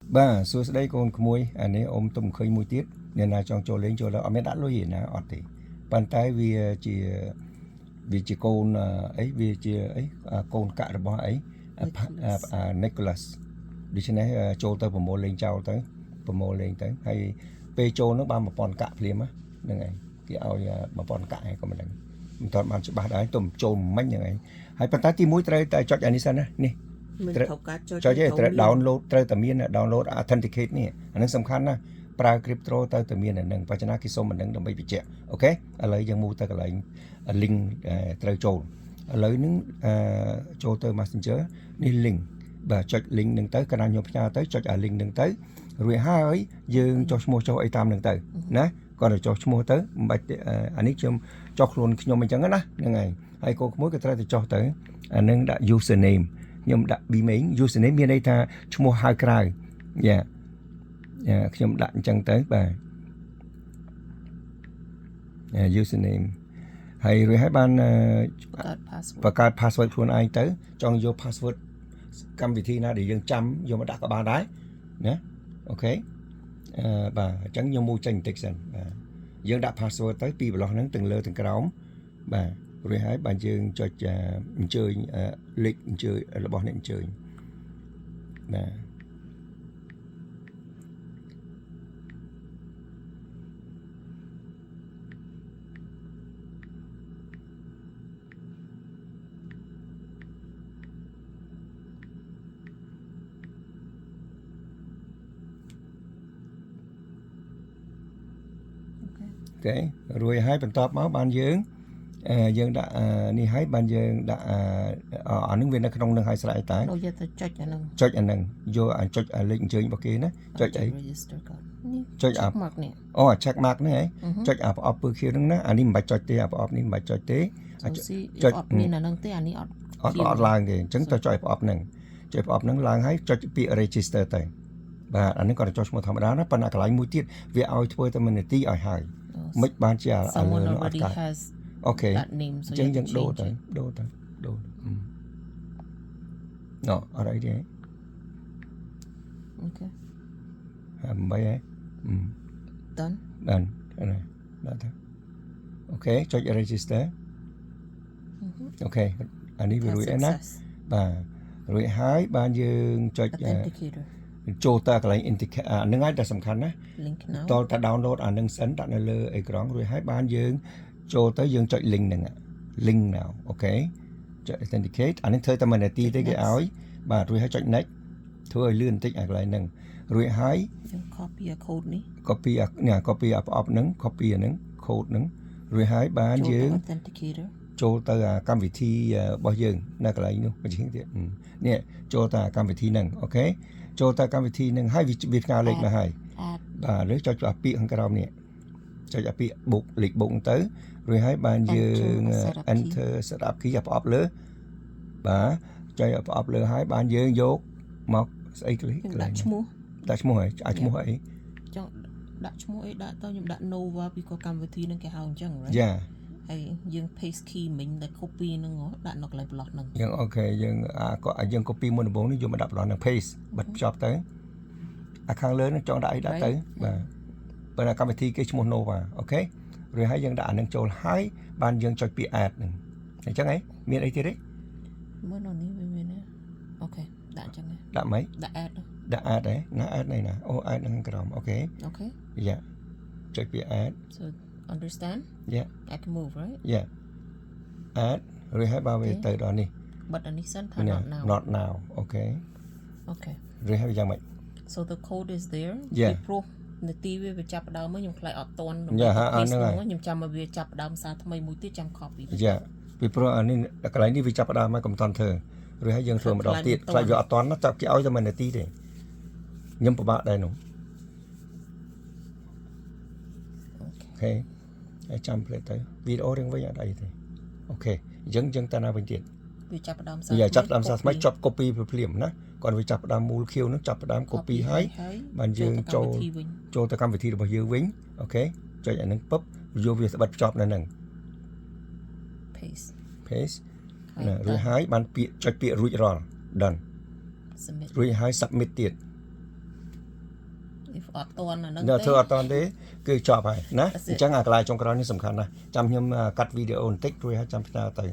Ba số đây con mui anh ấy ôm tôm khơi mui tiết nên là trong chỗ lên chỗ đó mới đã lôi gì nè ọt thì bàn tay vì chỉ con ấy vì chỉ ấy con cả rồi ấy Nicholas đi trên này chỗ tới bộ môn lên trao tới bộ môn lên tới hay pe chỗ nó ba một pon cạ phim á nên này cái ao một pon cạ hay còn mình toàn bàn chụp ba đấy tôm trôm mấy như này hay bàn tay tìm mũi tới cho anh đi xem nè cho chứ download ត្រូវតែមាន download authenticate នេះអានឹងសំខាន់ណាប្រើ crypto ទៅតែមានអានឹងបើចំណាគេសុំអានឹងដើម្បីបញ្ជាក់អូខេឥឡូវយើងមូទៅកន្លែង link ត្រូវចូលឥឡូវនឹងចូលទៅ Messenger នេះ link បាទចុច link នឹងទៅកាលណាខ្ញុំផ្ញើទៅចុចអា link នឹងទៅរួចហើយយើងចុះឈ្មោះចុះអីតាមនឹងទៅណាគាត់ទៅចុះឈ្មោះទៅមិនបាច់អានេះខ្ញុំចុះខ្លួនខ្ញុំអញ្ចឹងណាហ្នឹងហើយហើយកូនក្មួយក៏ត្រូវតែចុះទៅអានឹងដាក់ username ខ្ញុំដាក់ email username មានន័យថាឈ្មោះហៅក្រៅខ្ញុំដាក់អញ្ចឹងទៅបាទ username ហើយរួចហើយបានបង្កើត password ខ្លួនឯងទៅចង់យក password កម្មវិធីណាដែលយើងចាំយកមកដាក់ក៏បានដែរណាអូខេបាទអញ្ចឹងខ្ញុំមួយចេញបន្តិចសិនបាទយើងដាក់ password ទៅពីប្រឡោះហ្នឹងទាំងលើទាំងក្រោមបាទរួចហើយបាទយើងចុចអញ្ជើញលេខអញ្ជើញរបស់អ្នកអញ្ជើញបាទអូខេរួចហើយបន្ទាប់មកបានយើងដាក់នេះហើយបានយើងដាក់អានឹងវានៅក្នុងនឹងហើយស្រេចតែយកទៅចុចអានឹងយកចុចលេខអញ្ជើញរបស់គេណាចុចអីចុចអូ check mark នេះហ៎ចុចប្រអប់ពឺខៀវហ្នឹងណាអានេះមិនបាច់ចុចទេប្រអប់នេះមិនបាច់ចុចទេចុចមានអានឹងទេអានេះអត់ឡើងទេអញ្ចឹងទៅចុចប្រអប់ហ្នឹងឡើងហើយចុចពាក្យ register ទៅបាទអានេះគាត់ចុចឈ្មោះធម្មតាណាប៉ុន្តែកន្លែងមួយទៀតវាឲ្យធ្វើតែ1នាទីឲ្យហើយមិនបានជាឥឡូវអត់កើតអូខេអញ្ចឹងយើងដូរទៅណ៎អត់អីទេអូខេ8ហ៎done ដល់ទៅអូខេចុច register អូខេអានេះវារួចហើយណាបាទរួចហើយបានយើងចុចចូលទៅកន្លែង indicate ហ្នឹងហើយតែសំខាន់ណាតើ download អានឹងសិនដាក់នៅលើអេក្រង់រួចហើយបានយើងចូលទៅយើងចុច link ហ្នឹង link now អូខេចុច authenticate អានេះធ្វើតែ1នាទីទេគេឲ្យបាទរួចហើយចុច next ធ្វើឲ្យលឿនបន្តិចអាកន្លែងហ្នឹងរួចហើយយើង copy code នេះ copy ប្រអប់ហ្នឹង copy អាហ្នឹង code ហ្នឹងរួចហើយបានយើង authenticator ចូលទៅកម្មវិធីរបស់យើងនៅកន្លែងនោះមួយជាងទៀតនេះចូលទៅកម្មវិធីហ្នឹងអូខេចូលទៅកម្មវិធីហ្នឹងហើយវាផ្ញើលេខមកហើយបាទឬចុចពាក្យខាងក្រោមនេះចុចពាក្យបុកលេខបុកទៅរួចហើយបានយើង enter setup key ប្រអប់លើបាទចុចប្រអប់លើហើយបានយើងយកមកស្អីគេដាក់ឈ្មោះហើយឈ្មោះអីចង់ដាក់ឈ្មោះអីដាក់ទៅខ្ញុំដាក់ Nova ពីកម្មវិធីហ្នឹងគេហៅអញ្ចឹងយ៉ាហើយយើង paste key មិញដែល copy ហ្នឹងដាក់នៅកន្លែង block ហ្នឹងយើងអូខេយើង copy មុនដំបូងនេះយកមកដាក់ block ហ្នឹង paste បិទភ្ជាប់ទៅខាងលើហ្នឹងចង់ដាក់អីដាក់ទៅបាទបើកម្មវិធីគេឈ្មោះ Nova អូខេរួចហើយយើងដាក់អានឹងចូលហើយបានយើងចុចពាក្យ add ហ្នឹងអញ្ចឹងហីមានអីទៀតទេមើលនៅនេះវាមានអូខេដាក់អញ្ចឹងដាក់មិនដាក់ add ហ៎ណា add នេះណាអូ add ហ្នឹងក្រោមអូខេយ៉ាចុចពាក្យ add so understand yeah I can move right yeah add រួចហើយបើវាទៅដល់នេះបិទអានេះសិនថា not now អូខេរួចហើយយ៉ាងម៉េច so the code is there ព្រោះនាទីវាចាប់ផ្ដើមមកខ្ញុំខ្លាចអត់តន់ខ្ញុំចាំមកវាចាប់ផ្ដើមសារថ្មីមួយទៀតចាំ copy យ៉ាពីព្រោះអានេះកន្លែងនេះវាចាប់ផ្ដើមមកកំតន់ធ្វើឬហើយយើងធ្វើម្ដងទៀតខ្លាចវាអត់តន់ចាប់គេឲ្យតែ1នាទីទេខ្ញុំពិបាកដែរនោះអូខេហើយចាំផ្លេតទៅវីដេអូរឿងវិញអត់អីទេអូខេអញ្ចឹងតើណាវិញទៀតវាចាប់ផ្ដើមសារថ្មីចប់ copy ភ្លាមណាគាត់វាចាប់ផ្ដើមមូល Q ហ្នឹងចាប់ផ្ដើម copy ហើយបានយើងចូលទៅកម្មវិធីរបស់យើងវិញអូខេចុចអាហ្នឹងពឹបយកវាស្បិតភ្ជាប់នៅហ្នឹង paste ណារួចហើយបានពាក្យចុចពាក្យរួចរាល់ done រួចហើយ submit ទៀត if អត់តន់អាហ្នឹង នៅធ្វើអត់តន់ទេគឺចប់ហើយណាអញ្ចឹងអាកន្លែងចុងក្រោយនេះសំខាន់ណាស់ចាំខ្ញុំកាត់វីដេអូបន្តិចរួចហើយចាំផ្សាយទៅ